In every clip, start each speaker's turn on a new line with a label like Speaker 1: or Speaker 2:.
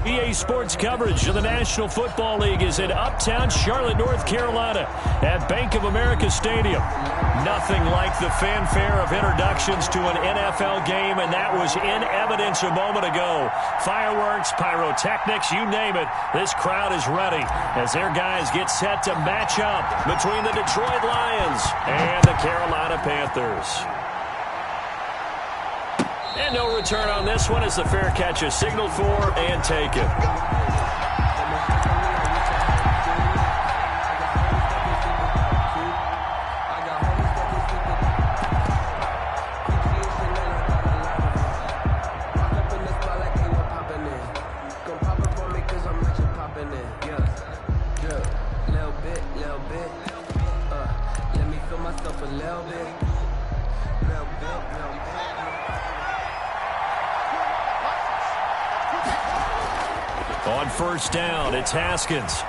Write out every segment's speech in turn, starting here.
Speaker 1: EA Sports coverage of the National Football League is in uptown Charlotte, North Carolina at Bank of America Stadium. Nothing like the fanfare of introductions to an NFL game, and that was in evidence a moment ago. Fireworks, pyrotechnics, you name it. This crowd is ready as their guys get set to match up between the Detroit Lions and the Carolina Panthers. And no return on this one as the fair catch is signaled for and taken. On first down, it's Haskins.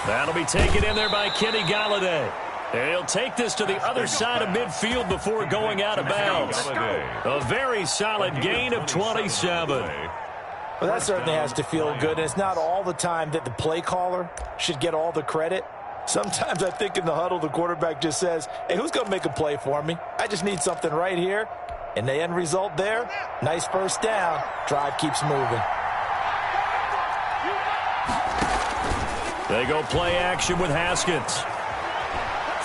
Speaker 1: That'll be taken in there by Kenny Golladay. And he'll take this to the other side of midfield before going out of bounds. A very solid gain of 27.
Speaker 2: Well, that certainly has to feel good. And it's not all the time that the play caller should get all the credit. Sometimes I think in the huddle, the quarterback just says, hey, who's going to make a play for me? I just need something right here. And the end result there, nice first down. Drive keeps moving.
Speaker 1: They go play action with Haskins.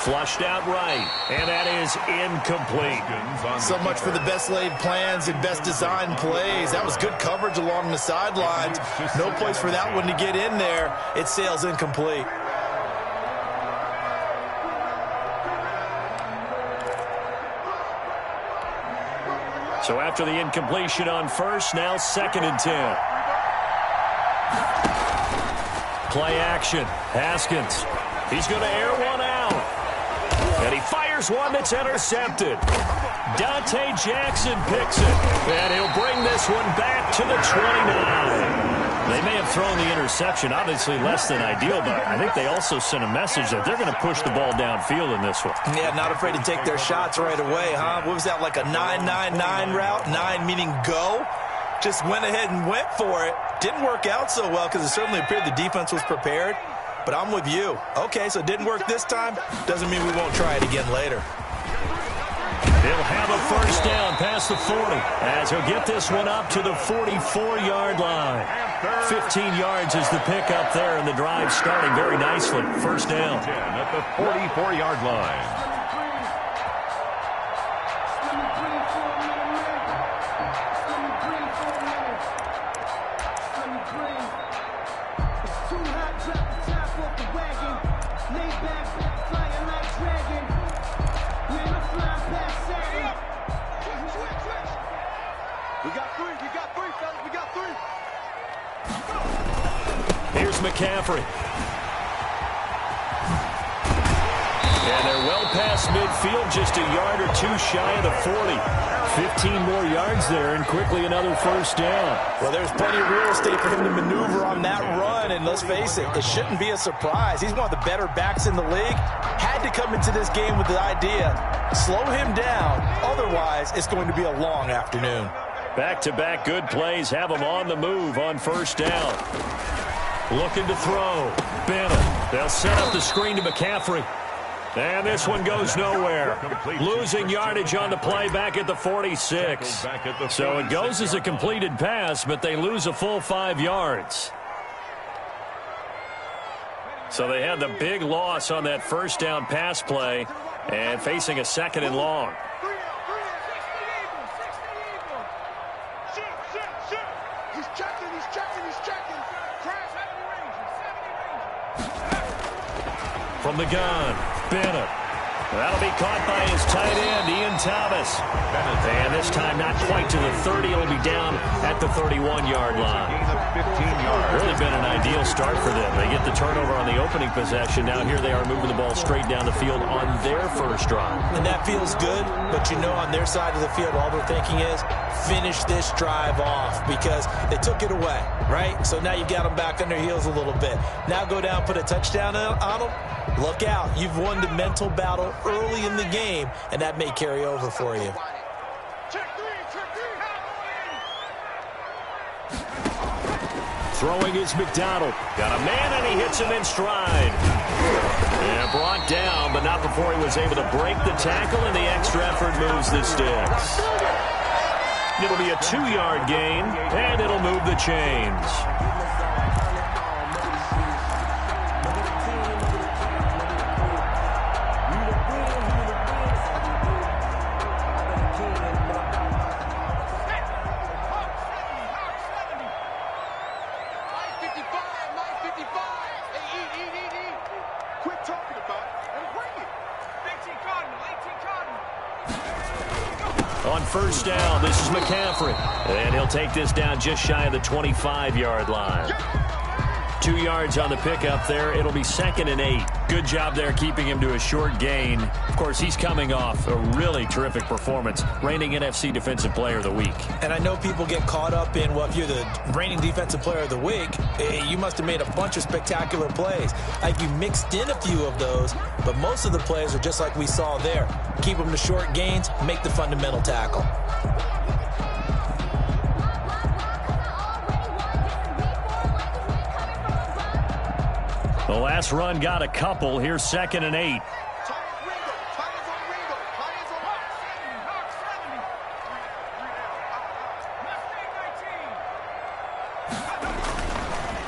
Speaker 1: Flushed out right, and that is incomplete.
Speaker 3: So much for the best laid plans and best designed plays. That was good coverage along the sidelines. No place for that one to get in there. It sails incomplete.
Speaker 1: So after the incompletion on first, now 2nd and 10. Play action. Haskins. He's going to air one out. And he fires one that's intercepted. Dante Jackson picks it. And he'll bring this one back to the 29. They may have thrown the interception, obviously less than ideal, but I think they also sent a message that they're going to push the ball downfield in this one.
Speaker 2: Yeah, not afraid to take their shots right away, huh? What was that, like a 9-9-9 route? 9 meaning go? Just went ahead and went for it. Didn't work out so well because it certainly appeared the defense was prepared. But I'm with you. Okay, so it didn't work this time. Doesn't mean we won't try it again later.
Speaker 1: He'll have a first down past the 40 as he'll get this one up to the 44-yard line. 15 yards is the pickup there, and the drive starting very nicely. First down.
Speaker 4: At the 44-yard line.
Speaker 1: McCaffrey. And they're well past midfield, just a yard or two shy of the 40. 15 more yards there, and quickly another first down.
Speaker 2: Well, there's plenty of real estate for him to maneuver on that run, and let's face it, it shouldn't be a surprise. He's one of the better backs in the league. Had to come into this game with the idea, slow him down, otherwise it's going to be a long afternoon.
Speaker 1: Back-to-back good plays have him on the move on first down. Looking to throw. Bennett. They'll set up the screen to McCaffrey. And this one goes nowhere. Losing yardage on the play back at the 46. So it goes as a completed pass, but they lose a full 5 yards. So they had the big loss on that first down pass play and facing a 2nd and long. From the gun, Bennett. That'll be caught by his tight end, Ian Thomas. And this time not quite to the 30. It'll be down at the 31-yard line. Really been an ideal start for them. They get the turnover on the opening possession. Now here they are moving the ball straight down the field on their first drive.
Speaker 2: And that feels good, but you know on their side of the field, all they're thinking is finish this drive off because they took it away, right? So now you've got them back on their heels a little bit. Now go down, put a touchdown on them. Look out. You've won the mental battle early in the game, and that may carry over for you.
Speaker 1: Throwing is McDonald. Got a man, and he hits him in stride. And brought down, but not before he was able to break the tackle, and the extra effort moves the sticks. It'll be a 2-yard gain, and it'll move the chains. On first down, this is McCaffrey. And he'll take this down just shy of the 25-yard line. 2 yards on the pickup there. It'll be 2nd and 8. Good job there keeping him to a short gain. Of course, he's coming off a really terrific performance, reigning NFC Defensive Player of the Week.
Speaker 2: And I know people get caught up in, well, if you're the reigning Defensive Player of the Week, you must have made a bunch of spectacular plays. Like you mixed in a few of those, but most of the plays are just like we saw there. Keep them to short gains, make the fundamental tackle.
Speaker 1: The last run got a couple. Here's 2nd and 8.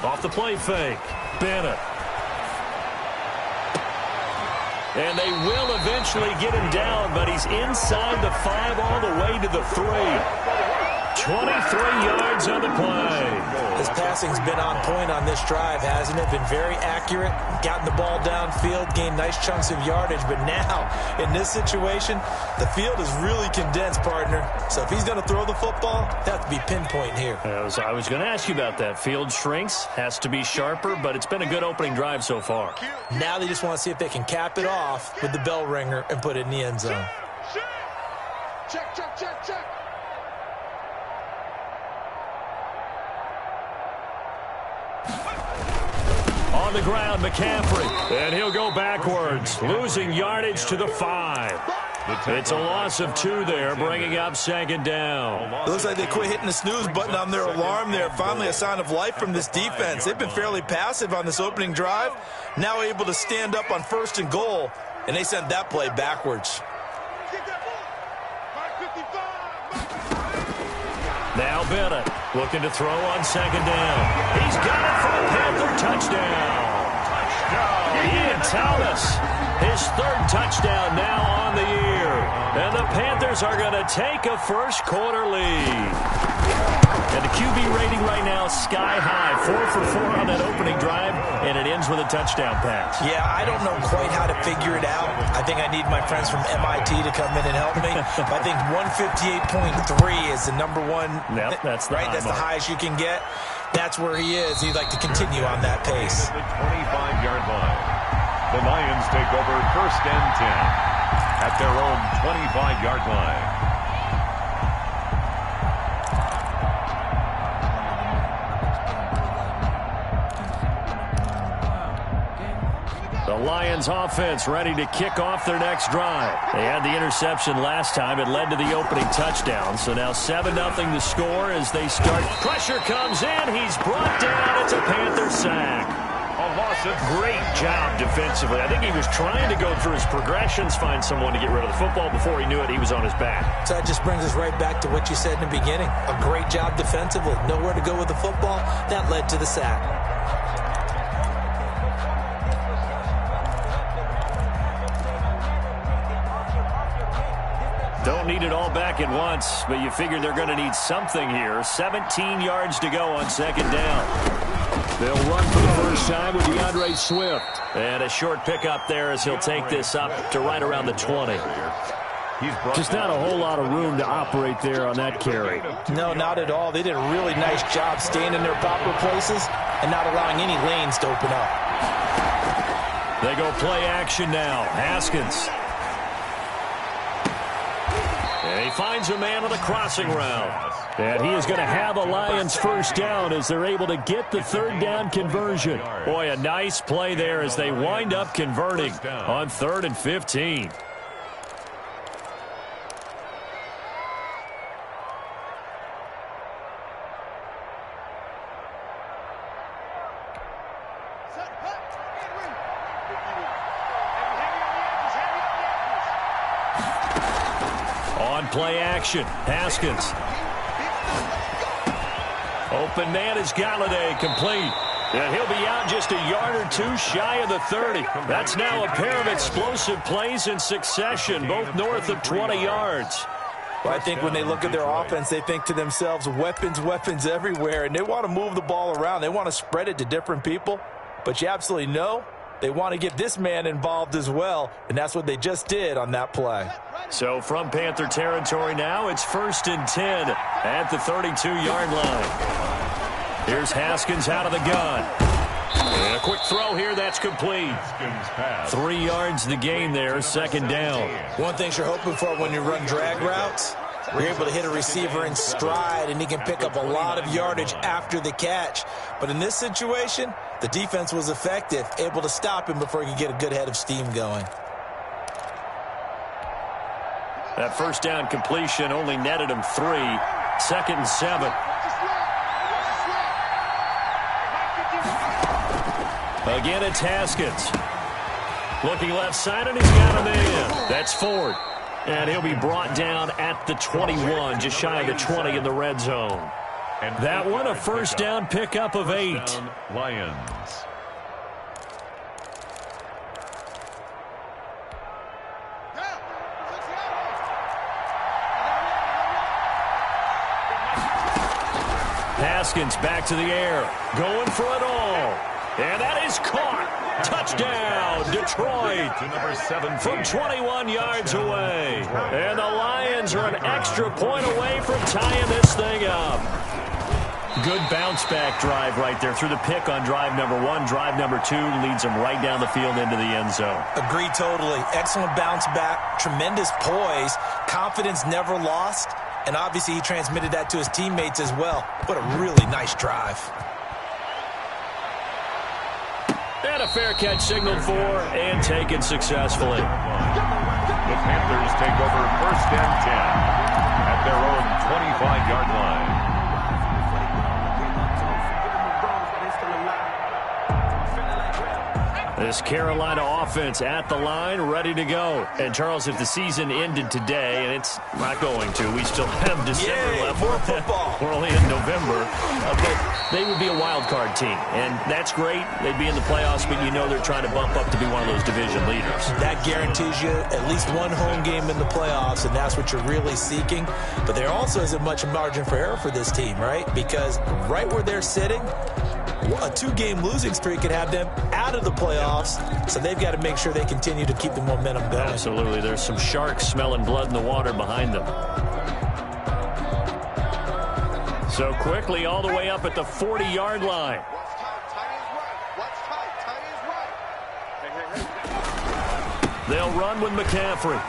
Speaker 1: Off the play fake. Bennett. And they will eventually get him down, but he's inside the 5 all the way to the 3. 23 yards on the play.
Speaker 2: His passing's been on point on this drive, hasn't it? Been very accurate, gotten the ball downfield, gained nice chunks of yardage. But now, in this situation, the field is really condensed, partner. So if he's going to throw the football, they have to be pinpoint here.
Speaker 1: I was going to ask you about that. Field shrinks, has to be sharper, but it's been a good opening drive so far.
Speaker 2: Now they just want to see if they can cap it off with the bell ringer and put it in the end zone.
Speaker 5: Check, check, check, check.
Speaker 1: On the ground, McCaffrey. And he'll go backwards, losing yardage to the 5. It's a loss of 2 there, bringing up 2nd down.
Speaker 3: It looks like they quit hitting the snooze button on their alarm there. Finally a sign of life from this defense. They've been fairly passive on this opening drive. Now able to stand up on 1st and goal, and they sent that play backwards.
Speaker 1: Now Bennett looking to throw on 2nd down. He's got it for a Panther touchdown. Ian Thomas, his 3rd touchdown now on the year. And the Panthers are going to take a first-quarter lead. And the QB rating right now sky high. 4 for 4 on that opening drive, and it ends with a touchdown pass.
Speaker 2: Yeah, I don't know quite how to figure it out. I think I need my friends from MIT to come in and help me. I think 158.3 is the number one.
Speaker 1: Yep, that's the
Speaker 2: right. That's the highest you can get. That's where he is. He'd like to continue on that pace.
Speaker 4: The 25-yard line. The Lions take over 1st and 10 at their own 25-yard line.
Speaker 1: The Lions offense ready to kick off their next drive. They had the interception last time. It led to the opening touchdown. So now 7-0 the score as they start. Pressure comes in. He's brought down. It's a Panther sack. A loss of great job defensively. I think he was trying to go through his progressions, find someone to get rid of the football. Before he knew it, he was on his back.
Speaker 2: So that just brings us right back to what you said in the beginning. A great job defensively. Nowhere to go with the football. That led to the sack.
Speaker 1: Don't need it all back at once, but you figure they're going to need something here. 17 yards to go on 2nd down. They'll run for the first time with DeAndre Swift. And a short pickup there as he'll take this up to right around the 20. Just not a whole lot of room to operate there on that carry.
Speaker 2: No, not at all. They did a really nice job staying in their proper places and not allowing any lanes to open up.
Speaker 1: They go play action now. Haskins. And he finds a man on the crossing route. And he is going to have a Lions first down as they're able to get the 3rd down conversion. Boy, a nice play there as they wind up converting on 3rd and 15. On play action, Haskins. Open man is Galladay, complete. And he'll be out just a yard or two shy of the 30. That's now a pair of explosive plays in succession, both north of 20 yards.
Speaker 2: Well, I think when they look at their offense, they think to themselves, weapons, weapons everywhere, and they want to move the ball around. They want to spread it to different people, but you absolutely know they want to get this man involved as well, and that's what they just did on that play.
Speaker 1: So from Panther territory now, it's 1st and 10 at the 32-yard line. Here's Haskins out of the gun. And a quick throw here, that's complete. 3 yards the gain there, 2nd down.
Speaker 2: One thing you're hoping for when you run drag routes, you're able to hit a receiver in stride, and he can pick up a lot of yardage after the catch. But in this situation, the defense was effective, able to stop him before he could get a good head of steam going.
Speaker 1: That 1st down completion only netted him 3. 2nd and 7. Again, it's Haskins. Looking left side, and he's got him in. That's Ford. And he'll be brought down at the 21, just shy of the 20 in the red zone. And that one, a 1st down pickup of 8.
Speaker 4: Lions.
Speaker 1: Haskins back to the air, going for it all. And that is caught. Touchdown, Detroit. From 21 yards away. And the Lions are an extra point away from tying this thing up. Good bounce-back drive right there through the pick on drive number 1. Drive number 2 leads them right down the field into the end zone.
Speaker 2: Agree totally. Excellent bounce-back, tremendous poise, confidence never lost, and obviously he transmitted that to his teammates as well. What a really nice drive.
Speaker 1: And a fair catch signaled for and taken successfully.
Speaker 4: The Panthers take over 1st and 10 at their own 25-yard line.
Speaker 1: This Carolina offense at the line, ready to go. And, Charles, if the season ended today, and it's not going to, we still have December left.
Speaker 2: More football.
Speaker 1: We're only in November. But they would be a wild card team. And that's great. They'd be in the playoffs, but you know they're trying to bump up to be one of those division leaders. That
Speaker 2: guarantees you at least one home game in the playoffs, and that's what you're really seeking. But there also isn't much margin for error for this team, right? Because right where they're sitting, a 2-game losing streak could have them out of the playoffs, so they've got to make sure they continue to keep the momentum going.
Speaker 1: Absolutely. There's some sharks smelling blood in the water behind them. So quickly all the way up at the 40-yard line. They'll run with McCaffrey.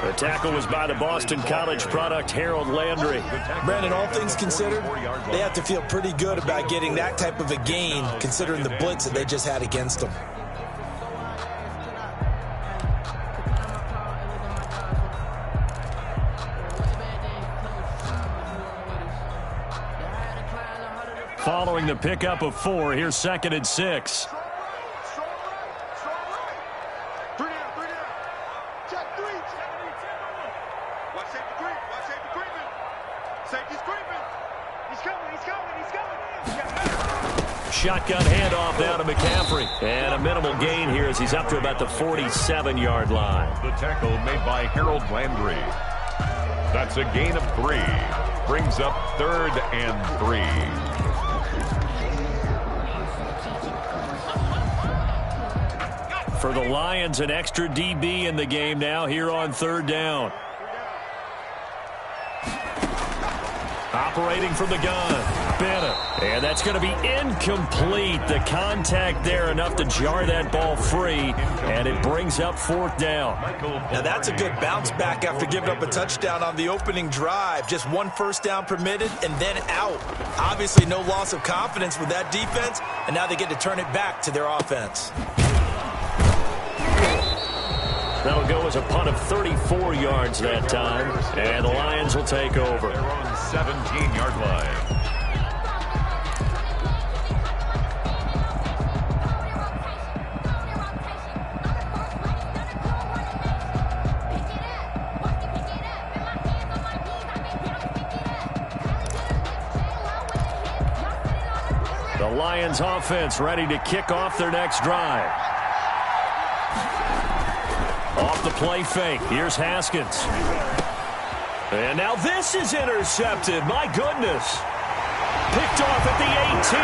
Speaker 1: The tackle was by the Boston College product, Harold Landry.
Speaker 2: Brandon, all things considered, they have to feel pretty good about getting that type of a gain, considering the blitz that they just had against them.
Speaker 1: Following the pickup of 4, here's 2nd and 6. Shotgun handoff down to McCaffrey. And a minimal gain here as he's up to about the 47-yard line.
Speaker 4: The tackle made by Harold Landry. That's a gain of 3. Brings up 3rd and 3.
Speaker 1: For the Lions, an extra DB in the game now here on 3rd down. Operating from the gun, Bennett. And that's going to be incomplete. The contact there enough to jar that ball free, and it brings up 4th down.
Speaker 2: Now that's a good bounce back after giving up a touchdown on the opening drive. Just 1 first down permitted and then out. Obviously no loss of confidence with that defense, and now they get to turn it back to their offense.
Speaker 1: That'll go as a punt of 34 yards that time, and the Lions will take over.
Speaker 4: They're on 17-yard line.
Speaker 1: The Lions offense ready to kick off their next drive. Off the play fake. Here's Haskins. And now this is intercepted. My goodness. Picked off at the 18.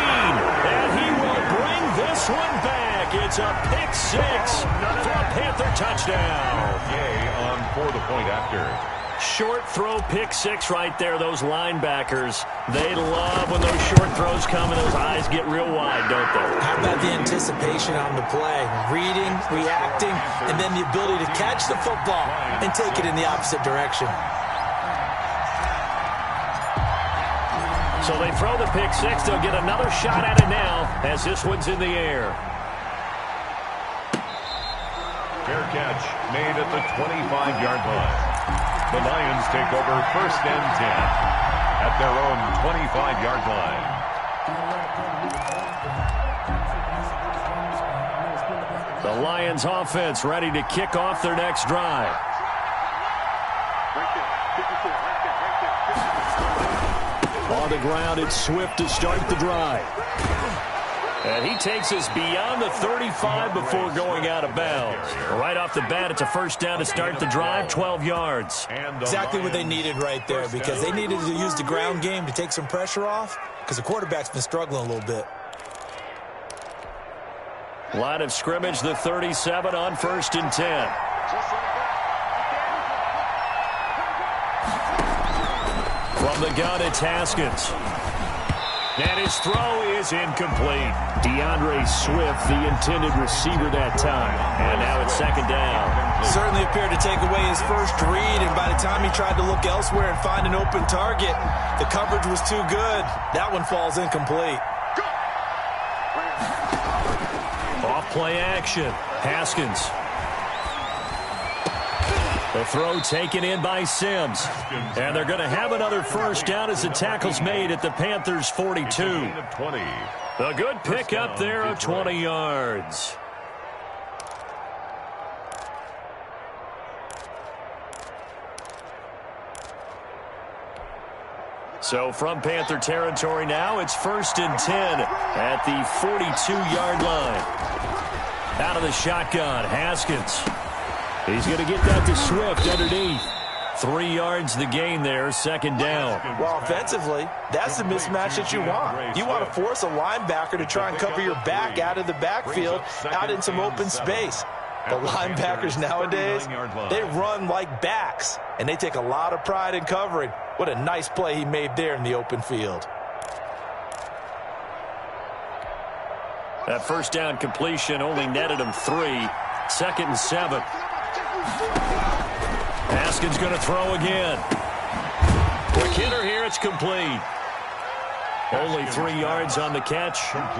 Speaker 1: And he will bring this one back. It's a pick six for a Panther touchdown.
Speaker 4: For the point after.
Speaker 1: Short throw pick six right there. Those linebackers, they love when those short throws come and those eyes get real wide, don't they?
Speaker 2: How about the anticipation on the play? Reading, reacting, and then the ability to catch the football and take it in the opposite direction.
Speaker 1: So they throw the pick six. They'll get another shot at it now as this one's in the air.
Speaker 4: Fair catch made at the 25-yard line. The Lions take over 1st and 10 at their own 25-yard line.
Speaker 1: The Lions offense ready to kick off their next drive. On the ground, it's Swift to start the drive. And he takes us beyond the 35 before going out of bounds. Right off the bat, it's a first down to start the drive, 12 yards.
Speaker 2: Exactly what they needed right there, because they needed to use the ground game to take some pressure off, because the quarterback's been struggling a little bit.
Speaker 1: Line of scrimmage, the 37 on 1st and 10. From the gun, it's Haskins. And his throw is incomplete. DeAndre Swift, the intended receiver that time. And now it's 2nd down.
Speaker 2: Certainly appeared to take away his first read, and by the time he tried to look elsewhere and find an open target, the coverage was too good. That one falls incomplete.
Speaker 1: Off play action. Haskins. The throw taken in by Sims. And they're going to have another first down as the tackle's made at the Panthers' 42. A good pick up there of 20 yards. So from Panther territory now, it's 1st and 10 at the 42-yard line. Out of the shotgun, Haskins. He's going to get that to Swift underneath. 3 yards the gain there, 2nd down.
Speaker 2: Well, offensively, that's the mismatch that you want. You want to force a linebacker to try and cover your back out of the backfield, out in some open space. The linebackers nowadays, they run like backs, and they take a lot of pride in covering. What a nice play he made there in the open field.
Speaker 1: That first down completion only netted him 3. 2nd and 7. Haskins going to throw again. Quick hitter here. It's complete. Only 3 yards on the catch.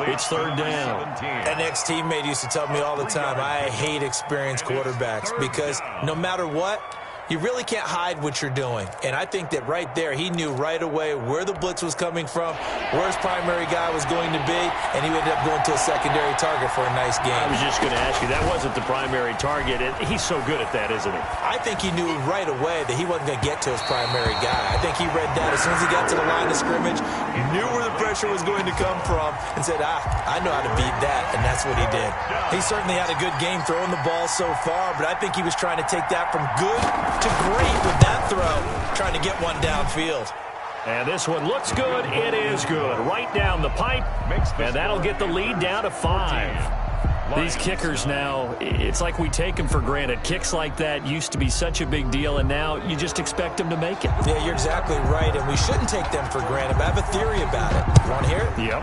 Speaker 1: It's 3rd down.
Speaker 2: An ex-teammate used to tell me all the time, I hate experienced quarterbacks because no matter what, you really can't hide what you're doing. And I think that right there, he knew right away where the blitz was coming from, where his primary guy was going to be, and he ended up going to a secondary target for a nice game.
Speaker 1: I was just going to ask you, that wasn't the primary target, and he's so good at that, isn't he?
Speaker 2: I think he knew right away that he wasn't going to get to his primary guy. I think he read that as soon as he got to the line of scrimmage, he knew where the pressure was going to come from, and said, I know how to beat that, and that's what he did. He certainly had a good game throwing the ball so far, but I think he was trying to take that from good to great with that throw, trying to get one downfield.
Speaker 1: And this one looks good. It is good. Right down the pipe, and that'll get the lead down to 5. These kickers now, it's like we take them for granted. Kicks like that used to be such a big deal, and now you just expect them to make it.
Speaker 2: Yeah, you're exactly right, and we shouldn't take them for granted, but I have a theory about it. You want to hear it?
Speaker 1: Yep.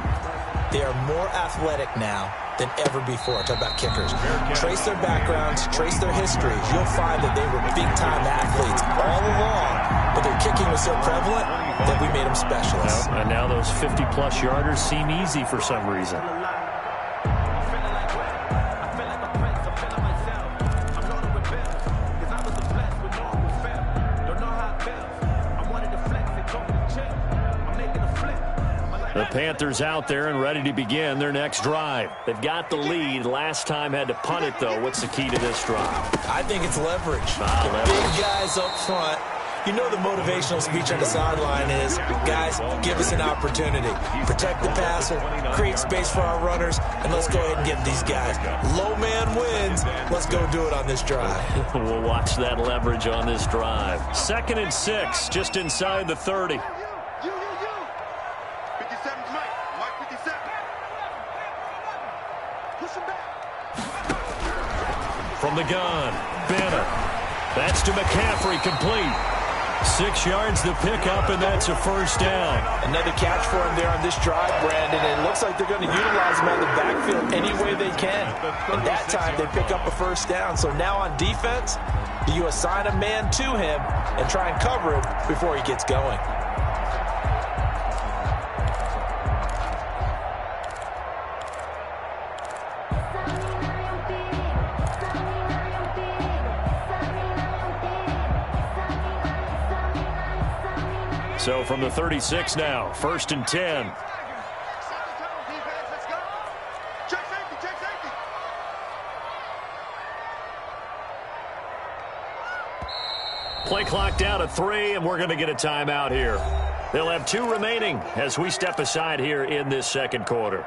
Speaker 2: They are more athletic now than ever before. Talk about kickers. Trace their backgrounds, trace their histories. You'll find that they were big-time athletes all along, but their kicking was so prevalent that we made them specialists.
Speaker 1: And now those 50-plus yarders seem easy for some reason. The Panthers out there and ready to begin their next drive. They've got the lead. Last time had to punt it, though. What's the key to this drive?
Speaker 2: I think it's leverage. The big guys up front You know the motivational speech on the sideline is, guys, give us an opportunity. Protect the passer, create space for our runners, and let's go ahead and get these guys. Low man wins. Let's go do it on this drive.
Speaker 1: We'll watch that leverage on this drive. 2nd and 6, just inside the 30.
Speaker 5: 57's Mike 57. Push him back.
Speaker 1: From the gun, Banner. That's to McCaffrey, complete. 6 yards the pickup, and that's a first down.
Speaker 2: Another catch for him there on this drive, Brandon. And it looks like they're going to utilize him on the backfield any way they can. And that time they pick up a first down. So now on defense, do you assign a man to him and try and cover him before he gets going?
Speaker 1: So from the 36 now, 1st and 10. Play clock down to 3, and we're going to get a timeout here. They'll have 2 remaining as we step aside here in this second quarter.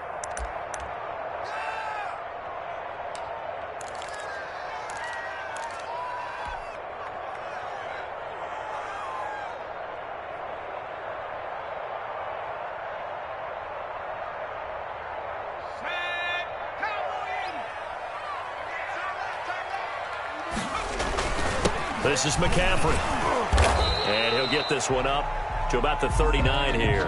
Speaker 1: This is McCaffrey. And he'll get this one up to about the 39 here.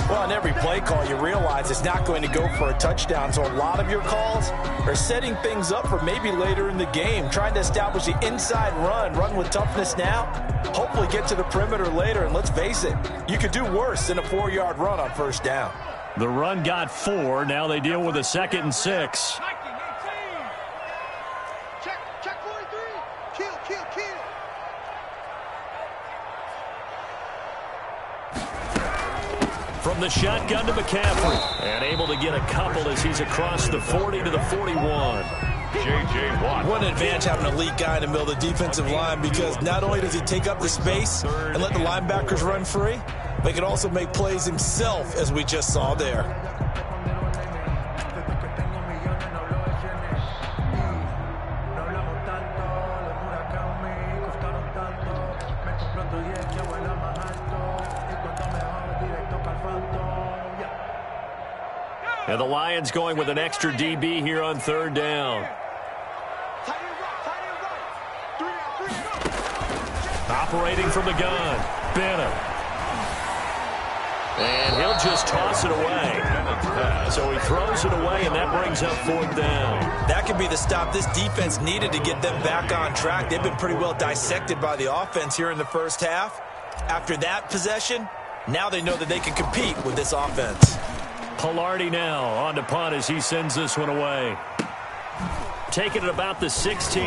Speaker 2: Well, on every play call, you realize it's not going to go for a touchdown. So a lot of your calls are setting things up for maybe later in the game, trying to establish the inside run with toughness now, hopefully get to the perimeter later. And let's face it, you could do worse than a 4-yard run on first down.
Speaker 1: The run got 4. Now they deal with a 2nd and 6.
Speaker 5: Check 43. Kill.
Speaker 1: From the shotgun to McCaffrey. And able to get a couple as he's across the 40 to the 41.
Speaker 4: J.J. Watt.
Speaker 3: What an advantage having an elite guy in the middle of the defensive line, because not only does he take up the space and let the linebackers run free, but he can also make plays himself, as we just saw there.
Speaker 1: And the Lions going with an extra DB here on 3rd down. Operating from the gun, Banner. And he'll just toss it away. So he throws it away, and that brings up 4th down.
Speaker 3: That could be the stop this defense needed to get them back on track. They've been pretty well dissected by the offense here in the first half. After that possession, now they know that they can compete with this offense.
Speaker 1: Pilardi now on to punt as he sends this one away. Taking it about the 16.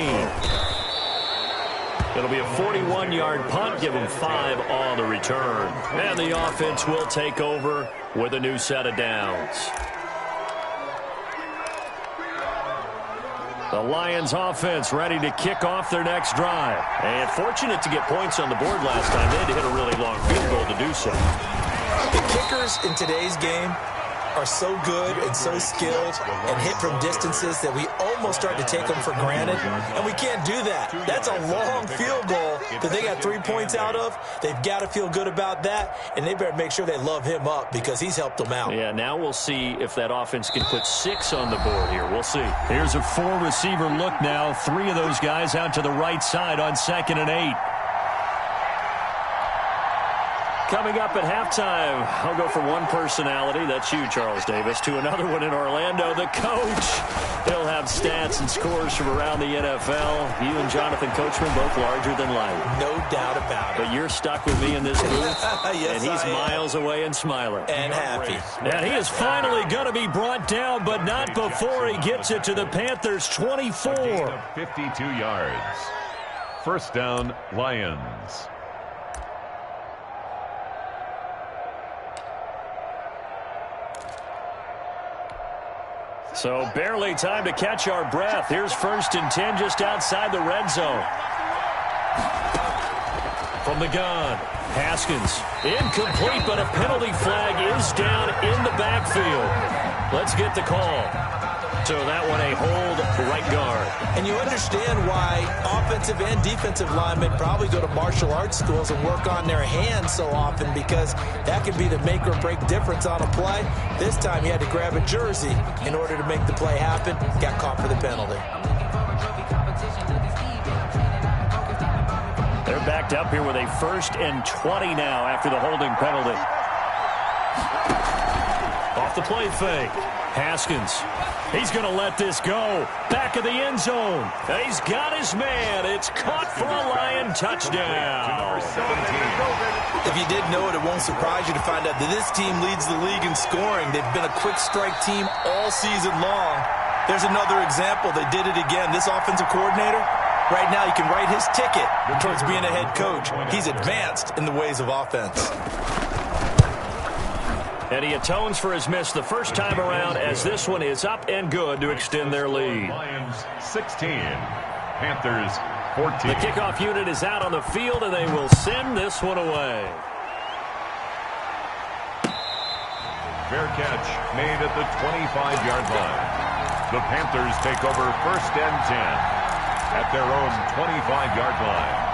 Speaker 1: It'll be a 41-yard punt, give them 5 on the return. And the offense will take over with a new set of downs. The Lions offense ready to kick off their next drive. And fortunate to get points on the board last time. They had to hit a really long field goal to do so.
Speaker 3: The kickers in today's game are so good and so skilled and hit from distances that we almost start to take them for granted, and we can't do that. That's a long field goal that they got 3 points out of. They've got to feel good about that, and they better make sure they love him up because he's helped them out.
Speaker 1: Yeah, now we'll see if that offense can put 6 on the board here. We'll see. Here's a 4-receiver look now. 3 of those guys out to the right side on 2nd and 8. Coming up at halftime, I'll go from one personality, that's you, Charles Davis, to another one in Orlando, the coach. He'll have stats and scores from around the NFL. You and Jonathan Coachman both larger than life.
Speaker 3: No doubt about it.
Speaker 1: But you're stuck with me in this booth,
Speaker 3: yes,
Speaker 1: and he's miles away and smiling.
Speaker 3: And happy.
Speaker 1: And he is finally going to be brought down, but not before he gets it to the Panthers' 24.
Speaker 4: A gain of 52 yards. First down, Lions.
Speaker 1: So barely time to catch our breath. Here's 1st and 10 just outside the red zone. from the gun. Haskins, incomplete, but a penalty flag is down in the backfield. Let's get the call. So that one a hold right guard.
Speaker 2: And you understand why offensive and defensive linemen probably go to martial arts schools and work on their hands so often, because that can be the make or break difference on a play. This time he had to grab a jersey in order to make the play happen. Got caught for the penalty.
Speaker 1: They're backed up here with a 1st and 20 now after the holding penalty. Off the play fake. Haskins. He's going to let this go. Back of the end zone. He's got his man. It's caught for a Lion touchdown.
Speaker 3: If you didn't know it, it won't surprise you to find out that this team leads the league in scoring. They've been a quick strike team all season long. There's another example. They did it again. This offensive coordinator, right now, he can write his ticket towards being a head coach. He's advanced in the ways of offense.
Speaker 1: And he atones for his miss the first time around, as this one is up and good to extend their lead.
Speaker 4: Lions 16, Panthers 14.
Speaker 1: The kickoff unit is out on the field, and they will send this one away.
Speaker 4: Fair catch made at the 25-yard line. The Panthers take over 1st and 10 at their own 25-yard line.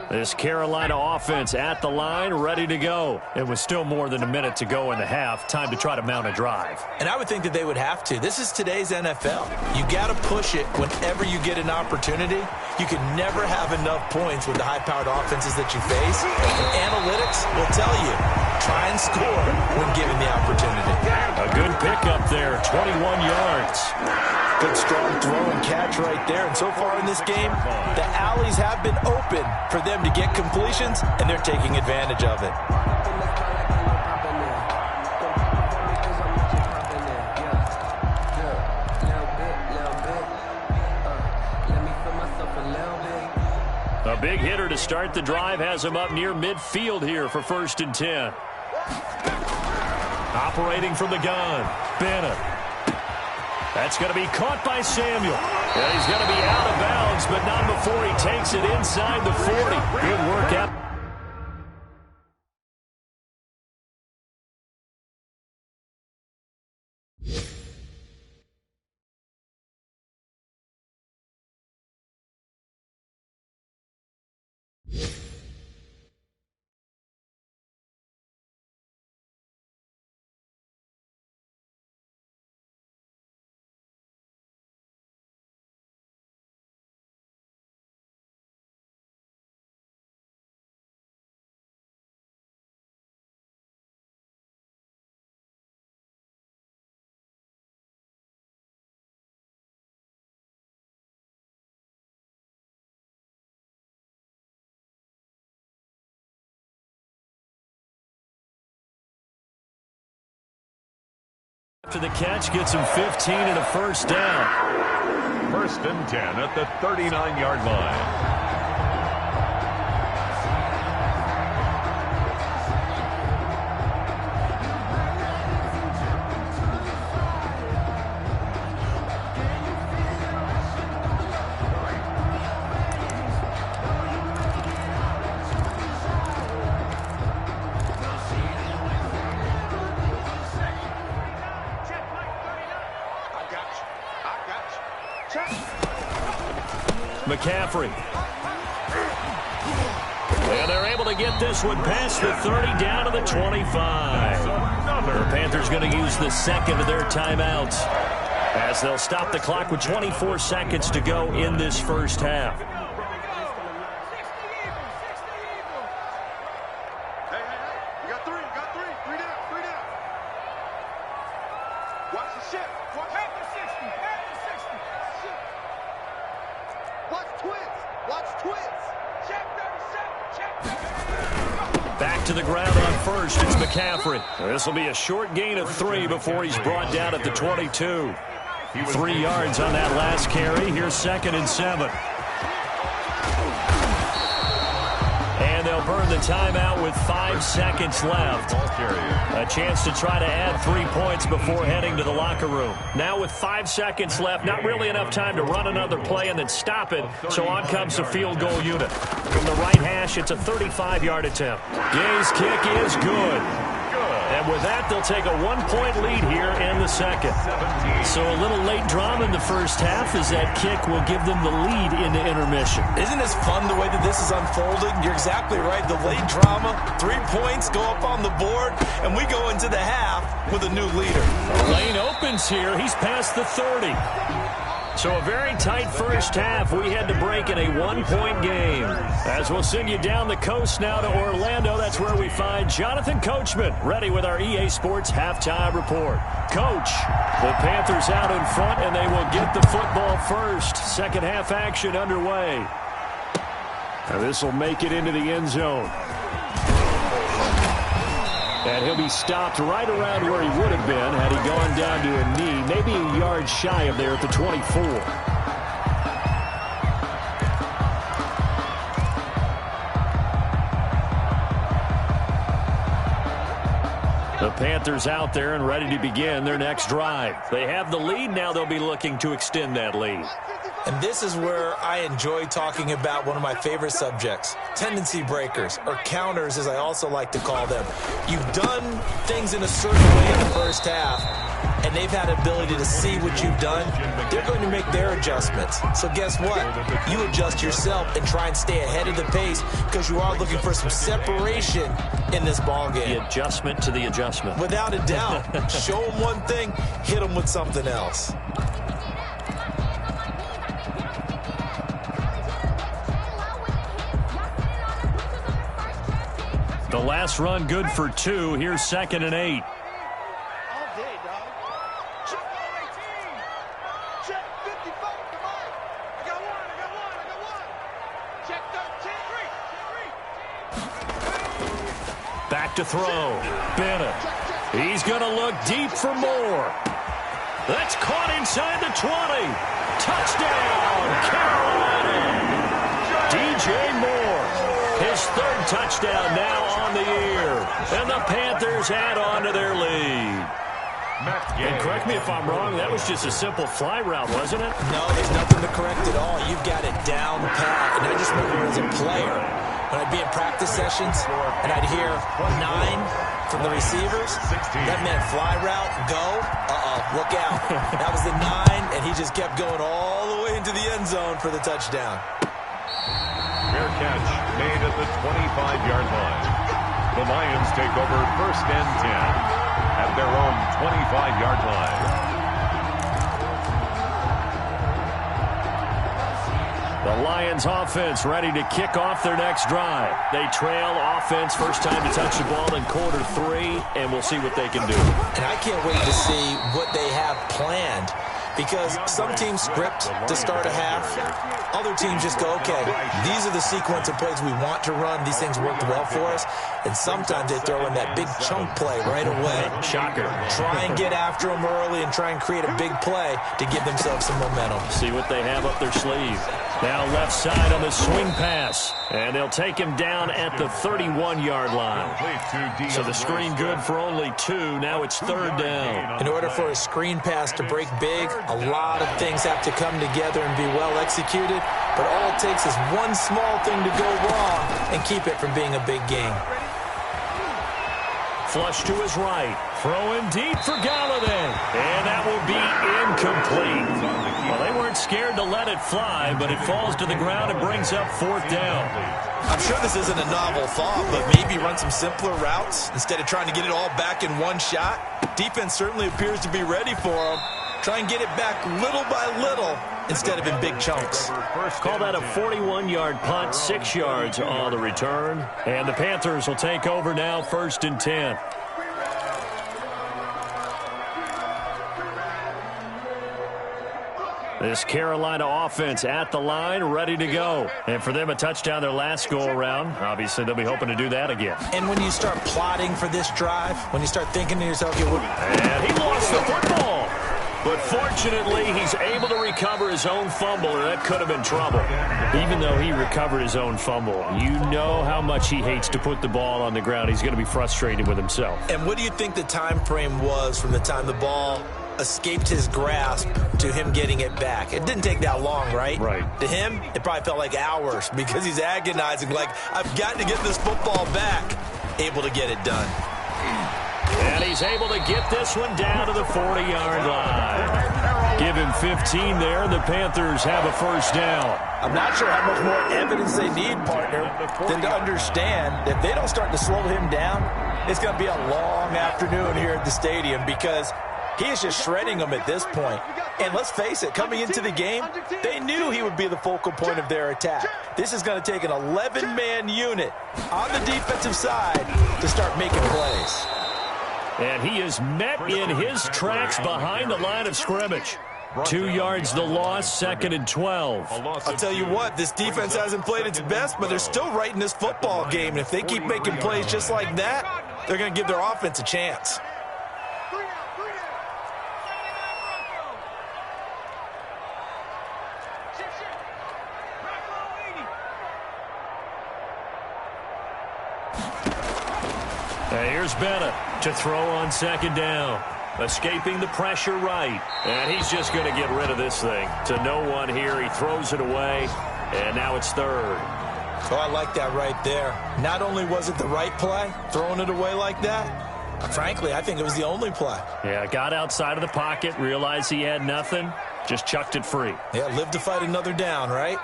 Speaker 1: This Carolina offense at the line, ready to go. It was still more than a minute to go in the half. Time to try to mount a drive.
Speaker 2: And I would think that they would have to. This is today's NFL. You got to push it whenever you get an opportunity. You can never have enough points with the high-powered offenses that you face. And analytics will tell you, try and score when given the opportunity.
Speaker 1: A good pickup there, 21 yards.
Speaker 2: Good strong throw and catch right there. And so far in this game, the alleys have been open for them to get completions, and they're taking advantage of it.
Speaker 1: A big hitter to start the drive has him up near midfield here for 1st and 10. Operating from the gun, Bennett. That's going to be caught by Samuel. And he's going to be out of bounds, but not before he takes it inside the 40. Good work out. After the catch, gets him 15 and a 1st down.
Speaker 4: 1st and 10 at the 39-yard line.
Speaker 1: McCaffrey. And they're able to get this one past the 30 down to the 25. The Panthers going to use the second of their timeouts, as they'll stop the clock with 24 seconds to go in this first half.
Speaker 5: Hey, you got three down. Watch the shift. Watch the 60. Watch twins. Check 37.
Speaker 1: Back to the ground on 1st. It's McCaffrey. This will be a short gain of 3 before he's brought down at the 22. 3 yards on that last carry. Here's 2nd and 7. burn the timeout with 5 seconds left. A chance to try to add 3 points before heading to the locker room. Now with 5 seconds left, not really enough time to run another play and then stop it, so on comes the field goal unit. From the right hash, it's a 35-yard attempt. Gay's kick is good. And with that, they'll take a 1-point lead here in the second. So a little late drama in the first half as that kick will give them the lead into intermission.
Speaker 2: Isn't this fun the way that this is unfolding? You're exactly right. The late drama, 3 points go up on the board, and we go into the half with a new leader.
Speaker 1: The lane opens here. He's past the 30. So a very tight first half. We had to break in a 1-point game. As we'll send you down the coast now to Orlando, that's where we find Jonathan Coachman, ready with our EA Sports halftime report. Coach, the Panthers out in front, and they will get the football first. Second half action underway. Now this will make it into the end zone. And he'll be stopped right around where he would have been had he gone down to a knee, maybe a yard shy of there at the 24. The Panthers out there and ready to begin their next drive. They have the lead. Now they'll be looking to extend that lead.
Speaker 2: And this is where I enjoy talking about one of my favorite subjects, tendency breakers, or counters as I also like to call them. You've done things in a certain way in the first half, and they've had ability to see what you've done. They're going to make their adjustments. So guess what? You adjust yourself and try and stay ahead of the pace because you are looking for some separation in this ball game.
Speaker 1: The adjustment to the adjustment.
Speaker 2: Without a doubt. Show them one thing, hit them with something else.
Speaker 1: The last run good for 2. Here's 2nd and 8.
Speaker 5: All day, dog. Check 18. Check 55. Come on. I got one. Check 13.
Speaker 1: Back to throw. Bennett. He's going to look deep for more. That's caught inside the 20. Touchdown, Carolina. DJ Moore. His 3rd touchdown now on the year. And the Panthers add on to their lead. And correct me if I'm wrong, that was just a simple fly route, wasn't it?
Speaker 2: No, there's nothing to correct at all. You've got it down pat. And I just remember as a player, when I'd be in practice sessions and I'd hear 9 from the receivers, that meant fly route, go, look out. That was the 9, and he just kept going all the way into the end zone for the touchdown.
Speaker 4: Fair catch made at the 25-yard line. The Lions take over 1st and 10 at their own 25-yard line.
Speaker 1: The Lions offense ready to kick off their next drive. They trail offense, first time to touch the ball in quarter 3, and we'll see what they can do.
Speaker 2: And I can't wait to see what they have planned. Because some teams script to start a half. Other teams just go, okay, these are the sequence of plays we want to run. These things worked well for us. And sometimes they throw in that big chunk play right away.
Speaker 1: Shocker.
Speaker 2: Try and get after them early and try and create a big play to give themselves some momentum.
Speaker 1: See what they have up their sleeve. Now left side on the swing pass. And they'll take him down at the 31-yard line. So the screen good for only 2. Now it's 3rd down.
Speaker 2: In order for a screen pass to break big, a lot of things have to come together and be well executed. But all it takes is one small thing to go wrong and keep it from being a big game.
Speaker 1: Flush to his right. Throwing deep for Galladay. And that will be incomplete. Well, they weren't scared to let it fly, but it falls to the ground and brings up 4th down.
Speaker 2: I'm sure this isn't a novel thought, but maybe run some simpler routes instead of trying to get it all back in one shot. Defense certainly appears to be ready for them. Try and get it back little by little instead of in big chunks.
Speaker 1: Call that a 41-yard punt, 6 yards on the return. And the Panthers will take over now, 1st and 10. This Carolina offense at the line, ready to go. And for them, a touchdown their last go-around. Obviously, they'll be hoping to do that again.
Speaker 2: And when you start plotting for this drive, when you start thinking to yourself,
Speaker 1: and he lost the football. But fortunately, he's able to recover his own fumble, or that could have been trouble. Even though he recovered his own fumble, you know how much he hates to put the ball on the ground. He's going to be frustrated with himself.
Speaker 2: And what do you think the time frame was from the time the ball escaped his grasp to him getting it back? It didn't take that long, right?
Speaker 1: Right.
Speaker 2: To him, it probably felt like hours because he's agonizing, like, I've got to get this football back. Able to get it done.
Speaker 1: And he's able to get this one down to the 40-yard line. Give him 15 there, and the Panthers have a first down.
Speaker 2: I'm not sure how much more evidence they need, partner, than to understand that if they don't start to slow him down, it's going to be a long afternoon here at the stadium because he is just shredding them at this point. And let's face it, coming into the game, they knew he would be the focal point of their attack. This is going to take an 11-man unit on the defensive side to start making plays.
Speaker 1: And he is met in his tracks behind the line of scrimmage. 2 yards the loss, 2nd and 12.
Speaker 3: I'll tell you what, this defense hasn't played its best, but they're still right in this football game. And if they keep making plays just like that, they're going to give their offense a chance.
Speaker 1: Here's Bennett to throw on 2nd down. Escaping the pressure right. And he's just going to get rid of this thing. To no one here. He throws it away. And now it's 3rd.
Speaker 2: Oh, I like that right there. Not only was it the right play, throwing it away like that, frankly, I think it was the only play.
Speaker 1: Yeah, got outside of the pocket, realized he had nothing, just chucked it free.
Speaker 2: Yeah, live to fight another down, right?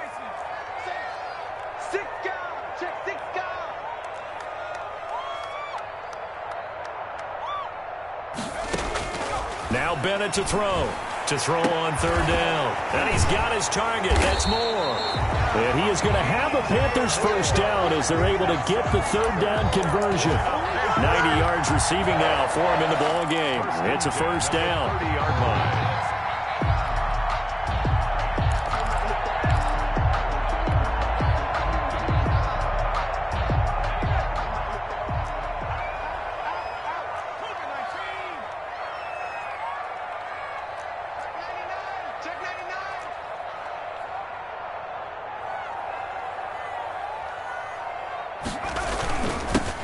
Speaker 1: Now Bennett to throw on 3rd down. And he's got his target. That's more. And he is going to have a Panthers first down as they're able to get the 3rd down conversion. 90 yards receiving now for him in the ball game. It's a first down. 30-yard line.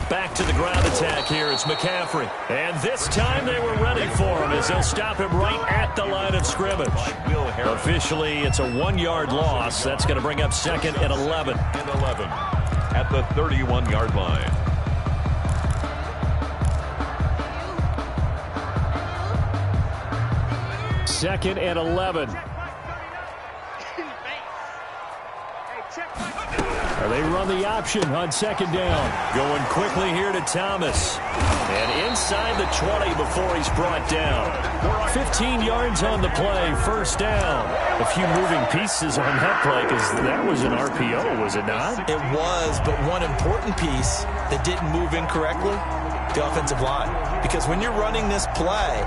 Speaker 1: Back to the ground attack here. It's McCaffrey. And this time they were ready for him as they'll stop him right at the line of scrimmage. Officially, it's a 1-yard loss. That's going to bring up 2nd and 11.
Speaker 4: At the 31-yard line.
Speaker 1: Second and 11. They run the option on 2nd down. Going quickly here to Thomas. And inside the 20 before he's brought down. 15 yards on the play, first down. A few moving pieces on that play because that was an RPO, was it not?
Speaker 2: It was, but one important piece that didn't move incorrectly, the offensive line. Because when you're running this play,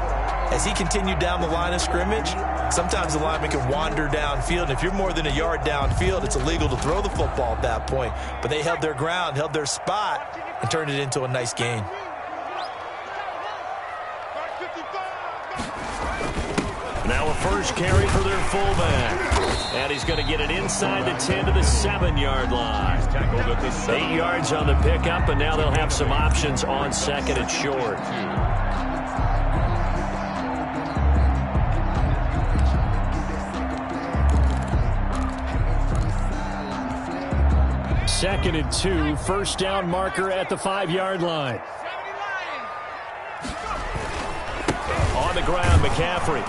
Speaker 2: as he continued down the line of scrimmage, sometimes the lineman can wander downfield. And if you're more than a yard downfield, it's illegal to throw the football at that point. But they held their ground, held their spot, and turned it into a nice gain.
Speaker 1: Now a first carry for their fullback. And he's going to get it inside the 10 to the 7-yard line. 8 yards on the pickup, and now they'll have some options on 2nd and short. Second and 2, first down marker at the 5-yard line. On the ground, McCaffrey.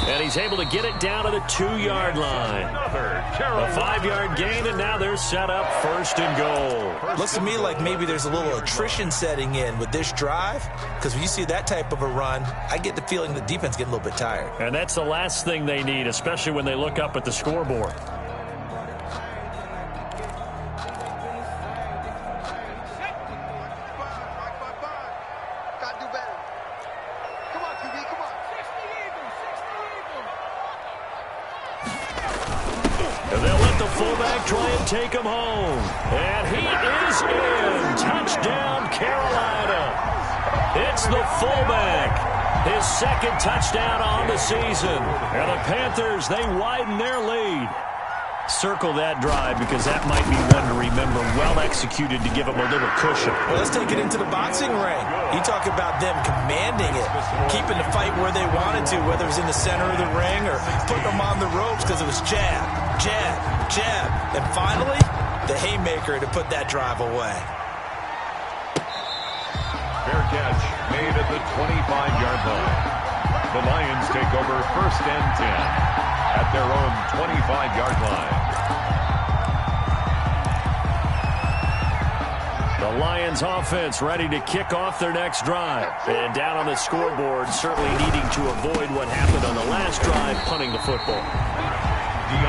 Speaker 1: And he's able to get it down to the 2-yard line. A 5-yard gain, and now they're set up 1st and goal.
Speaker 2: Looks to me like maybe there's a little attrition setting in with this drive, because when you see that type of a run, I get the feeling the defense getting a little bit tired.
Speaker 1: And that's the last thing they need, especially when they look up at the scoreboard. Try and take him home. And he is in. Touchdown, Carolina. It's the fullback. His second touchdown on the season. And the Panthers, they widen their lead. Circle that drive because that might be one to remember. Well executed to give them a little cushion.
Speaker 2: Well, let's take it into the boxing ring. You talk about them commanding it, keeping the fight where they wanted to, whether it was in the center of the ring or putting them on the ropes because it was jab, jab, jab. And finally, the haymaker to put that drive away.
Speaker 4: Fair catch made at the 25-yard line. The Lions take over 1st and 10 at their own 25-yard line.
Speaker 1: The Lions offense ready to kick off their next drive. And down on the scoreboard, certainly needing to avoid what happened on the last drive, punting the football.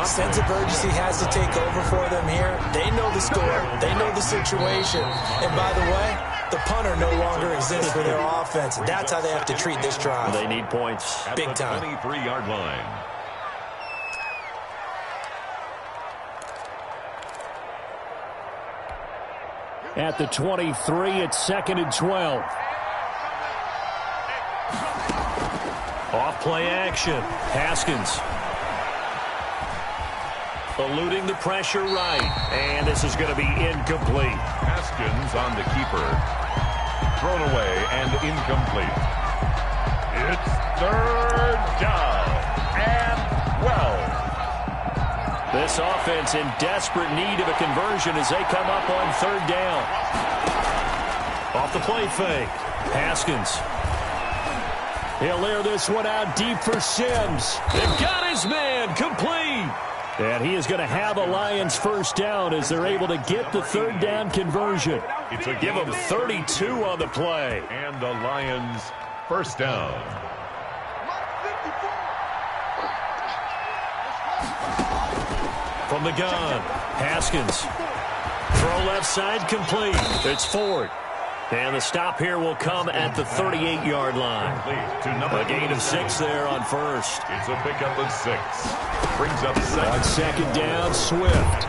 Speaker 2: Sense of urgency has to take over for them here. They know the score. They know the situation. And by the way, the punter no longer exists for their offense. That's how they have to treat this drive.
Speaker 1: They need points.
Speaker 2: Big time.
Speaker 4: 23-yard line.
Speaker 1: At the 23, it's 2nd and 12. Off play action. Haskins. Eluding the pressure right. And this is going to be incomplete.
Speaker 4: Haskins on the keeper. Thrown away and incomplete. It's 3rd down and 12.
Speaker 1: This offense in desperate need of a conversion as they come up on 3rd down. Off the play fake. Haskins. He'll air this one out deep for Sims. They've got his man complete. And he is going to have a Lions 1st down as they're able to get the 3rd down conversion. Give them 32 on the play.
Speaker 4: And the Lions 1st down.
Speaker 1: From the gun, Haskins. Throw left side complete. It's Ford. And the stop here will come at the 38-yard line. A gain of 6 there on 1st.
Speaker 4: It's a pickup of 6. Brings up 2nd.
Speaker 1: On 2nd down, Swift.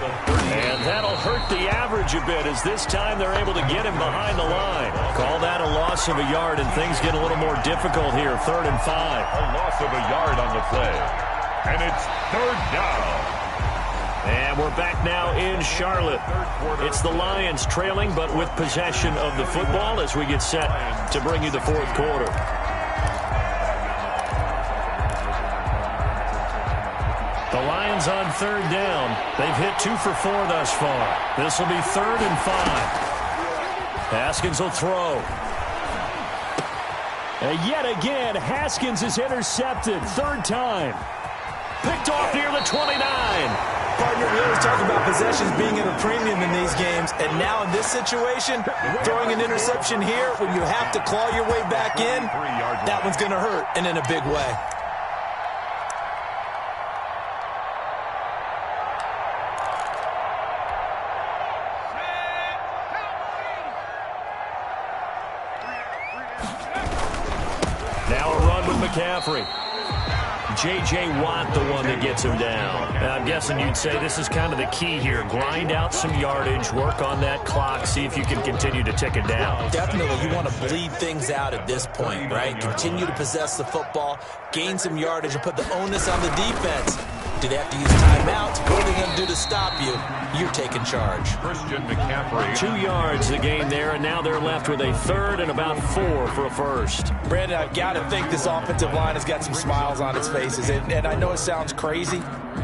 Speaker 1: And that'll hurt the average a bit as this time they're able to get him behind the line. Call that a loss of a yard, and things get a little more difficult here. 3rd and 5.
Speaker 4: A loss of a yard on the play. And it's 3rd down.
Speaker 1: And we're back now in Charlotte. It's the Lions trailing, but with possession of the football as we get set to bring you the 4th quarter. The Lions on 3rd down. They've hit 2 for 4 thus far. This will be 3rd and 5. Haskins will throw. And yet again, Haskins is intercepted. 3rd time. Picked off near the 29.
Speaker 2: Partner, we always talk about possessions being at a premium in these games, and now in this situation, throwing an interception here when you have to claw your way back in, that one's going to hurt, and in a big way.
Speaker 1: Now a run with McCaffrey. J.J. Watt, the one that gets him down. And I'm guessing you'd say this is kind of the key here. Grind out some yardage, work on that clock, see if you can continue to tick it down.
Speaker 2: Definitely, you want to bleed things out at this point, right? Continue to possess the football, gain some yardage, and put the onus on the defense. Do they have to use timeouts? What are they going to do to stop you? You're taking charge.
Speaker 4: Christian McCaffrey.
Speaker 1: 2 yards the gain there, and now they're left with a 3rd and about 4 for a 1st.
Speaker 2: Brandon, I've got to think this offensive line has got some smiles on its faces. And I know it sounds crazy,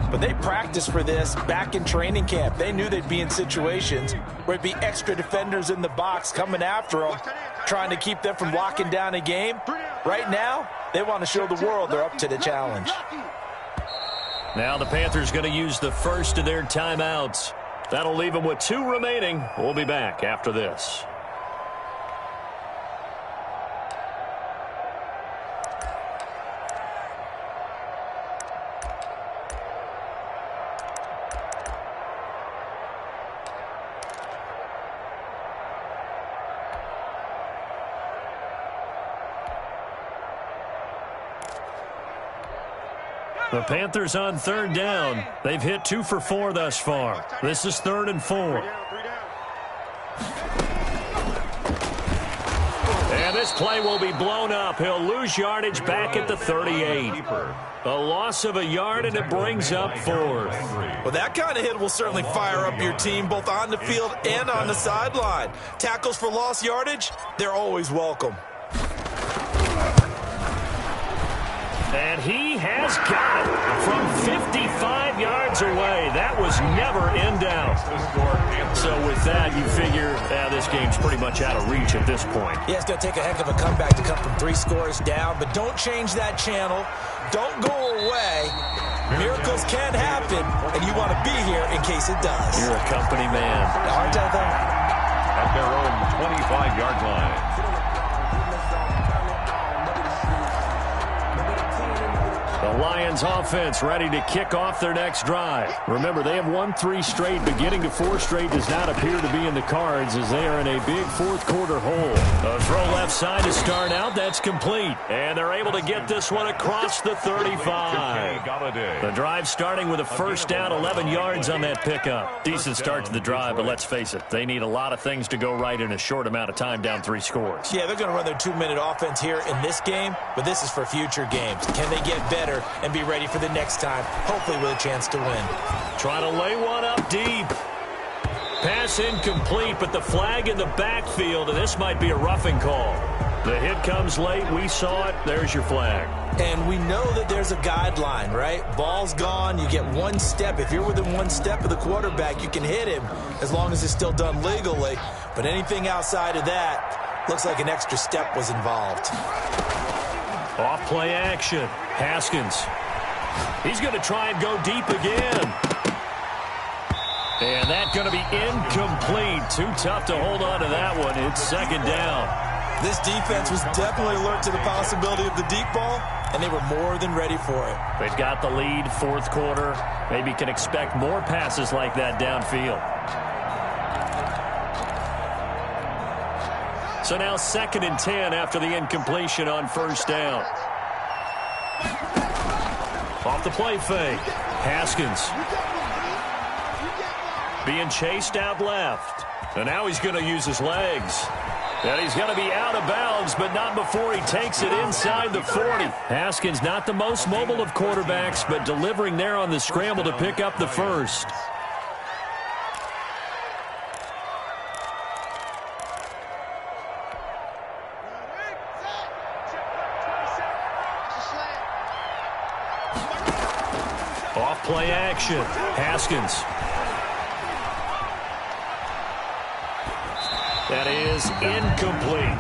Speaker 2: but they practiced for this back in training camp. They knew they'd be in situations where it'd be extra defenders in the box coming after them, trying to keep them from locking down a game. Right now, they want to show the world they're up to the challenge.
Speaker 1: Now the Panthers going to use the first of their timeouts. That'll leave them with 2 remaining. We'll be back after this. The Panthers on 3rd down. They've hit 2 for 4 thus far. This is 3rd and 4. And And this play will be blown up. He'll lose yardage back at the 38. A loss of a yard, and it brings up 4th.
Speaker 3: Well, that kind of hit will certainly fire up your team, both on the field and on the sideline. Tackles for lost yardage, they're always welcome.
Speaker 1: And he has got it from 55 yards away. That was never in doubt. So with that, you figure this game's pretty much out of reach at this point.
Speaker 2: Yeah, it's going to take a heck of a comeback to come from 3 scores down, but don't change that channel. Don't go away. Miracles can happen, and you want to be here in case it does.
Speaker 1: You're a company man.
Speaker 2: Aren't I, though?
Speaker 4: At their own 25-yard line.
Speaker 1: The Lions offense ready to kick off their next drive. Remember, they have won 3 straight. Beginning to 4 straight does not appear to be in the cards as they are in a big 4th quarter hole. A throw left side to start out. That's complete. And they're able to get this one across the 35. The drive starting with a first down, 11 yards on that pickup. Decent start to the drive, but let's face it, they need a lot of things to go right in a short amount of time, down 3 scores.
Speaker 2: Yeah, they're going to run their 2-minute offense here in this game, but this is for future games. Can they get better and be ready for the next time, hopefully with a chance to win?
Speaker 1: Trying to lay one up deep. Pass incomplete, but the flag in the backfield, and this might be a roughing call. The hit comes late. We saw it. There's your flag.
Speaker 2: And we know that there's a guideline, right? Ball's gone. You get 1 step. If you're within 1 step of the quarterback, you can hit him as long as it's still done legally. But anything outside of that, looks like an extra step was involved.
Speaker 1: Off play action. Haskins. He's going to try and go deep again. And that's going to be incomplete. Too tough to hold on to that one. It's 2nd down.
Speaker 3: This defense was definitely alert to the possibility of the deep ball, and they were more than ready for it.
Speaker 1: They've got the lead, 4th quarter. Maybe can expect more passes like that downfield. So now 2nd and 10 after the incompletion on first down. Off the play fake. Haskins being chased out left. And now he's going to use his legs. And he's going to be out of bounds, but not before he takes it inside the 40. Haskins not the most mobile of quarterbacks, but delivering there on the scramble to pick up the first. Off play action. Haskins. That is incomplete.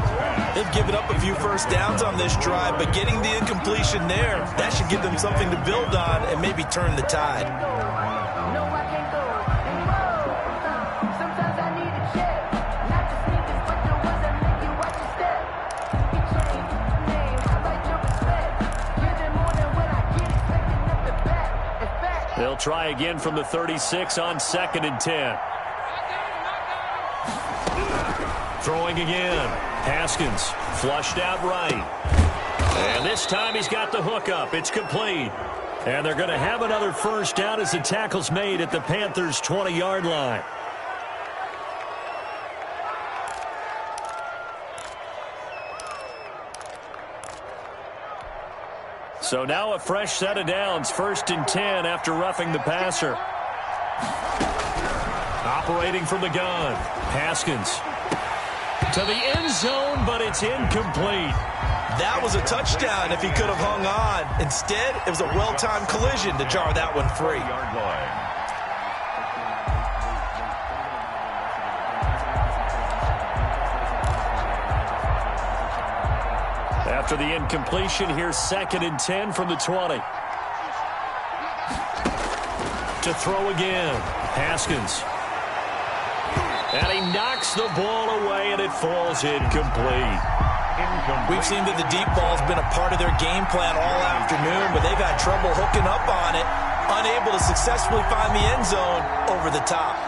Speaker 3: They've given up a few first downs on this drive, but getting the incompletion there, that should give them something to build on and maybe turn the tide.
Speaker 1: They'll try again from the 36 on 2nd and 10. Throwing again. Haskins flushed out right. And this time he's got the hook up. It's complete. And they're going to have another first down as the tackle's made at the Panthers' 20-yard line. So now a fresh set of downs. 1st and 10 after roughing the passer. Operating from the gun. Haskins to the end zone, but it's incomplete.
Speaker 3: That was a touchdown if he could have hung on. Instead, it was a well-timed collision to jar that one free.
Speaker 1: After the incompletion, here's 2nd and 10 from the 20. To throw again. Haskins. And he knocks the ball away, and it falls incomplete.
Speaker 3: We've seen that the deep ball's been a part of their game plan all afternoon, but they've had trouble hooking up on it, unable to successfully find the end zone over the top.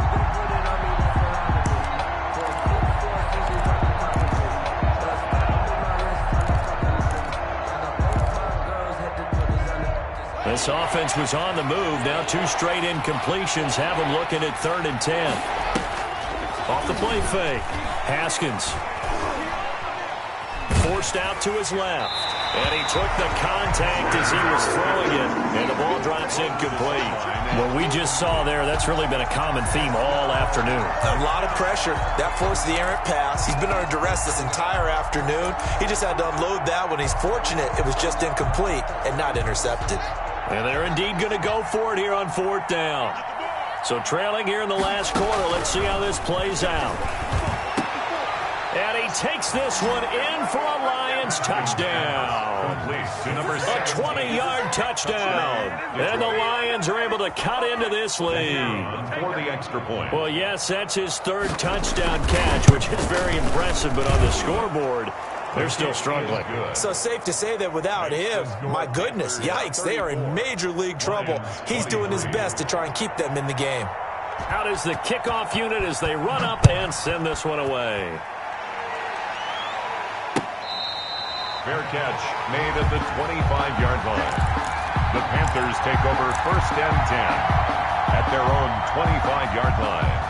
Speaker 1: This offense was on the move. Now 2 straight incompletions have them looking at 3rd and 10. Off the play fake. Haskins. forced out to his left. And he took the contact as he was throwing it, and the ball drops incomplete. What we just saw there, that's really been a common theme all afternoon.
Speaker 2: A lot of pressure. That forced the errant pass. He's been under duress this entire afternoon. He just had to unload that one. He's fortunate it was just incomplete and not intercepted.
Speaker 1: And they're indeed going to go for it here on 4th down. So trailing here in the last quarter, let's see how this plays out. And he takes this one in for a Lions touchdown. A 20-yard touchdown. And the Lions are able to cut into this lead.
Speaker 4: For the extra point.
Speaker 1: Well, yes, that's his 3rd touchdown catch, which is very impressive. But on the scoreboard, they're still struggling.
Speaker 2: So safe to say that without him, my goodness, yikes, they are in major league trouble. He's doing his best to try and keep them in the game.
Speaker 1: Out is the kickoff unit as they run up and send this one away.
Speaker 4: Fair catch made at the 25-yard line. The Panthers take over 1st and 10 at their own 25-yard line.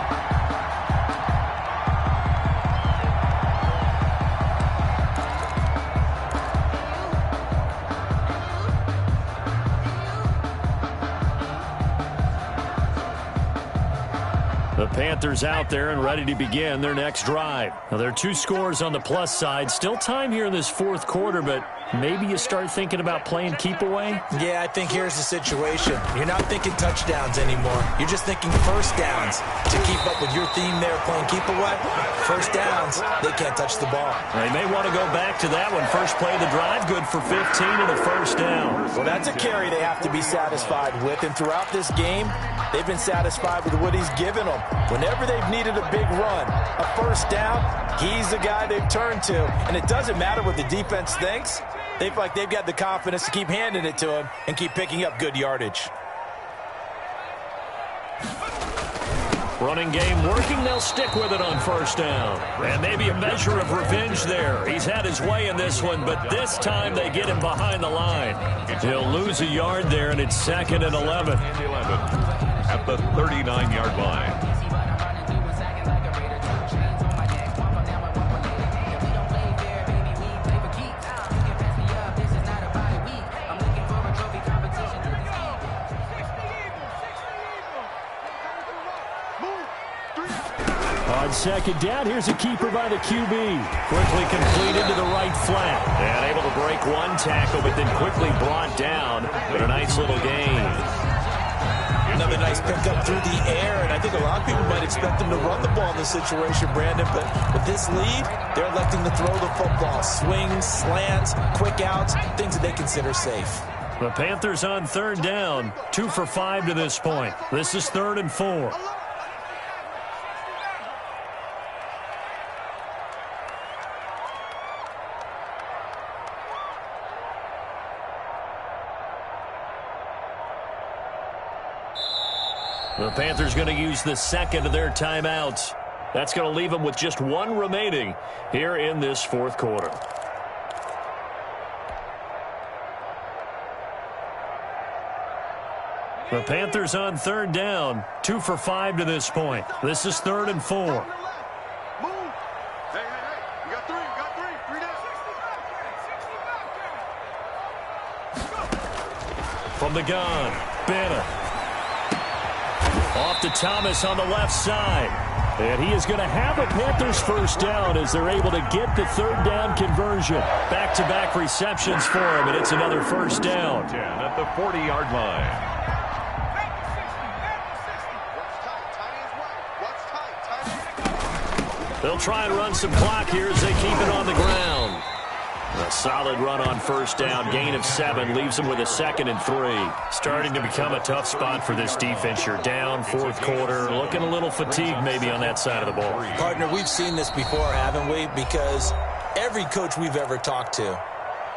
Speaker 1: The Panthers out there and ready to begin their next drive. Now, there are 2 scores on the plus side. Still time here in this 4th quarter, but maybe you start thinking about playing keep away?
Speaker 2: Yeah, I think here's the situation. You're not thinking touchdowns anymore. You're just thinking 1st downs. To keep up with your theme there, playing keep away, 1st downs, they can't touch the ball.
Speaker 1: They may want to go back to that one. First play of the drive, good for 15 and a 1st down.
Speaker 2: Well, that's a carry they have to be satisfied with, and throughout this game, they've been satisfied with what he's given them. Whenever they've needed a big run, a 1st down, he's the guy they've turned to. And it doesn't matter what the defense thinks. They feel like they've got the confidence to keep handing it to him and keep picking up good yardage.
Speaker 1: Running game working. They'll stick with it on 1st down. And maybe a measure of revenge there. He's had his way in this one, but this time they get him behind the line. He'll lose a yard there, and it's 2nd and 11.
Speaker 4: At the 39-yard line.
Speaker 1: On 2nd down, here's a keeper by the QB. Quickly complete into the right flat. And able to break one tackle, but then quickly brought down. But a nice little gain.
Speaker 2: Another nice pickup through the air, and I think a lot of people might expect them to run the ball in this situation, Brandon, but with this lead, they're electing to throw the football. Swings, slants, quick outs, things that they consider safe.
Speaker 1: The Panthers on 3rd down, 2 for 5 to this point. This is 3rd and 4. The Panthers going to use the 2nd of their timeouts. That's going to leave them with just 1 remaining here in this 4th quarter. The Panthers on 3rd down, 2 for 5 to this point. This is 3rd and 4.
Speaker 5: Move. Hey. You got 3. You got 3. 3 down.
Speaker 1: From the gun, Banner. Off to Thomas on the left side. And he is going to have a Panthers 1st down as they're able to get the 3rd down conversion. Back-to-back receptions for him, and it's another 1st down.
Speaker 4: 10 at the 40-yard line.
Speaker 1: They'll try and run some clock here as they keep it on the ground. A solid run on 1st down. Gain of 7 leaves them with a 2nd and 3. Starting to become a tough spot for this defense. You're down 4th quarter. Looking a little fatigued maybe on that side of the ball.
Speaker 2: Partner, we've seen this before, haven't we? Because every coach we've ever talked to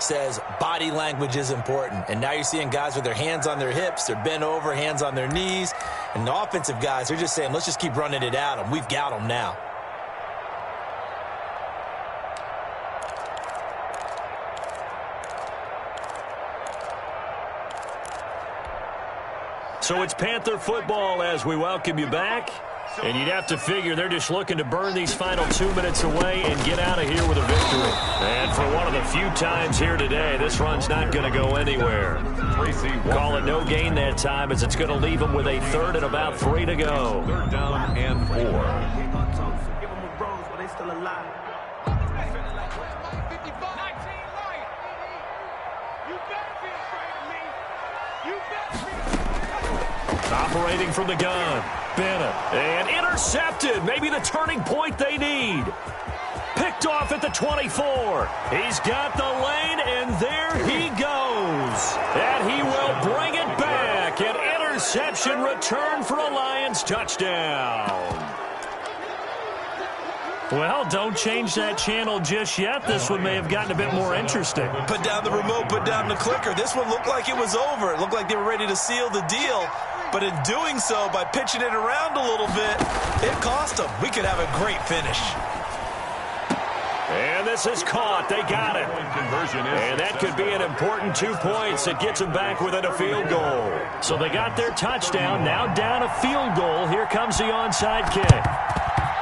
Speaker 2: says body language is important. And now you're seeing guys with their hands on their hips. They're bent over, hands on their knees. And the offensive guys, they're just saying, let's just keep running it at them. We've got them now.
Speaker 1: So it's Panther football as we welcome you back. And you'd have to figure they're just looking to burn these final 2 minutes away and get out of here with a victory. And for one of the few times here today, this run's not going to go anywhere. Call it no gain that time, as it's going to leave them with a third and about 3 to go.
Speaker 4: Third down and 4.
Speaker 1: Operating from the gun, Bennett, and intercepted. Maybe the turning point they need. Picked off at the 24. He's got the lane, and there he goes. And he will bring it back. An interception return for a Lions touchdown. Well, don't change that channel just yet. This one may have gotten a bit more interesting.
Speaker 3: Put down the remote, put down the clicker. This one looked like it was over. It looked like they were ready to seal the deal. But in doing so, by pitching it around a little bit, it cost them. We could have a great finish.
Speaker 1: And this is caught. They got it. And that could be an important 2 points. It gets them back within a field goal. So they got their touchdown. Now down a field goal. Here comes the onside kick.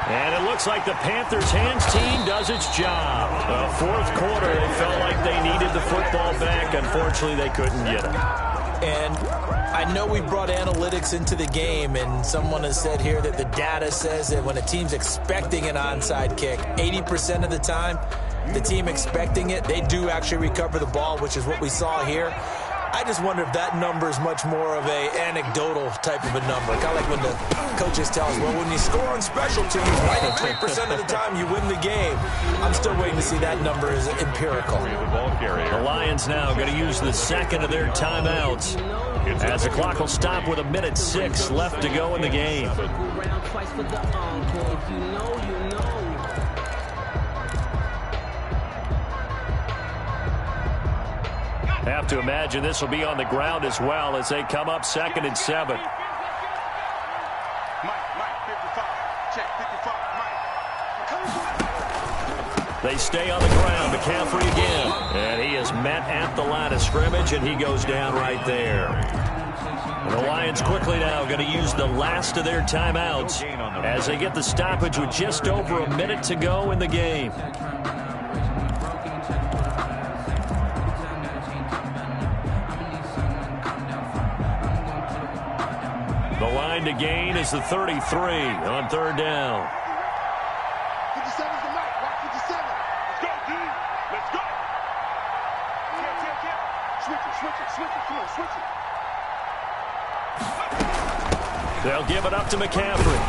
Speaker 1: And it looks like the Panthers' hands team does its job. Fourth quarter, they felt like they needed the football back. Unfortunately, they couldn't get it.
Speaker 2: And I know we brought analytics into the game, and someone has said here that the data says that when a team's expecting an onside kick, 80% of the time, the team expecting it, they do actually recover the ball, which is what we saw here. I just wonder if that number is much more of a anecdotal type of a number. Kind of like when the coaches tell us, well, when you score on special teams, 93% of the time you win the game. I'm still waiting to see that number is empirical.
Speaker 1: The Lions now going to use the second of their timeouts, as the clock will stop with 1:06 left to go in the game. Have to imagine this will be on the ground as well as they come up 2nd and 7.
Speaker 5: Mike, 55. Check, 55, Mike.
Speaker 1: They stay on the ground. McCaffrey again. And he is met at the line of scrimmage, and he goes down right there. And the Lions quickly now going to use the last of their timeouts as they get the stoppage with just over a minute to go in the game. The line to gain is the 33 on 3rd down.
Speaker 5: 57's the mark. Mark 57. Let's go, D. Let's go. Switch it. Come on, switch it.
Speaker 1: They'll give it up to McCaffrey.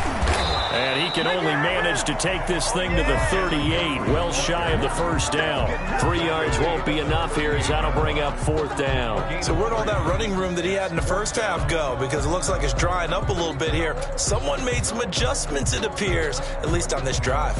Speaker 1: And he can only manage to take this thing to the 38, well shy of the first down. 3 yards won't be enough here, as that'll bring up 4th down.
Speaker 3: So where'd all that running room that he had in the first half go? Because it looks like it's drying up a little bit here. Someone made some adjustments, it appears, at least on this drive.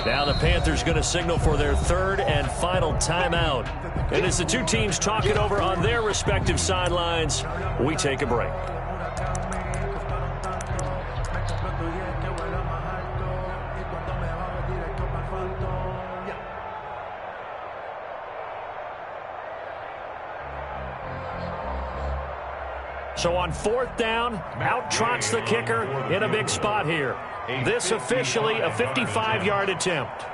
Speaker 1: Now the Panthers going to signal for their 3rd and final timeout. And as the two teams talk it over on their respective sidelines, we take a break. So on 4th down, out trots the kicker in a big spot here. This officially a 55-yard attempt.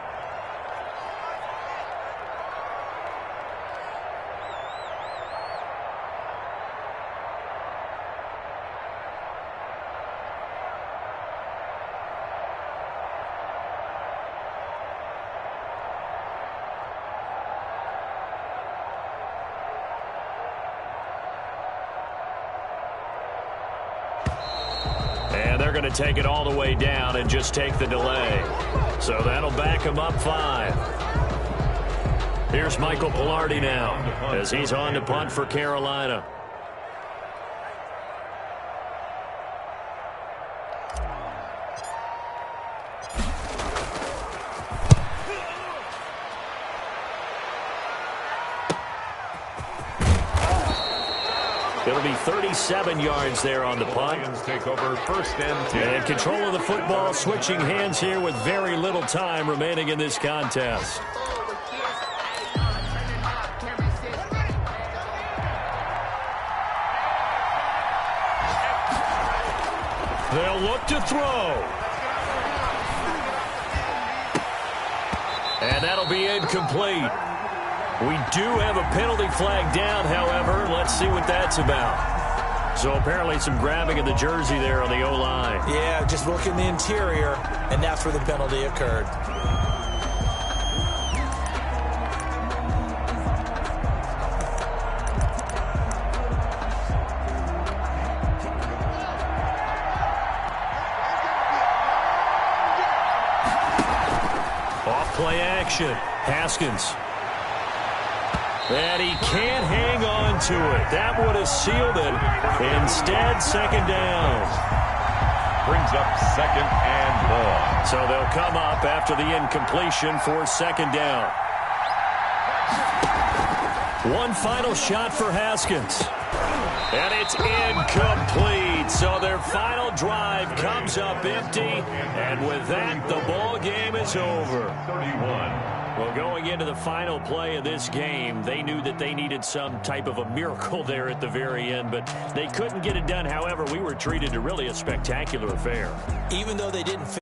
Speaker 1: And they're going to take it all the way down and just take the delay. So that'll back him up 5. Here's Michael Pilardi now as he's on to punt for Carolina. It'll be 37 yards there on the punt.
Speaker 4: Lions take over first and 10.
Speaker 1: And control of the football switching hands here with very little time remaining in this contest. They'll look to throw. And that'll be incomplete. We do have a penalty flag down, however. Let's see what that's about. So apparently some grabbing of the jersey there on the O-line.
Speaker 2: Yeah, just look in the interior, and that's where the penalty occurred.
Speaker 1: Play action. Haskins. And he can't hang on to it. That would have sealed it. Instead, second down.
Speaker 4: Brings up second and long.
Speaker 1: So they'll come up after the incompletion for second down. One final shot for Haskins. And it's incomplete. So their final drive comes up empty. And with that, the ball game is over.
Speaker 4: 31.
Speaker 1: Well, going into the final play of this game, they knew that they needed some type of a miracle there at the very end, but they couldn't get it done. However, we were treated to really a spectacular affair.
Speaker 2: Even though they didn't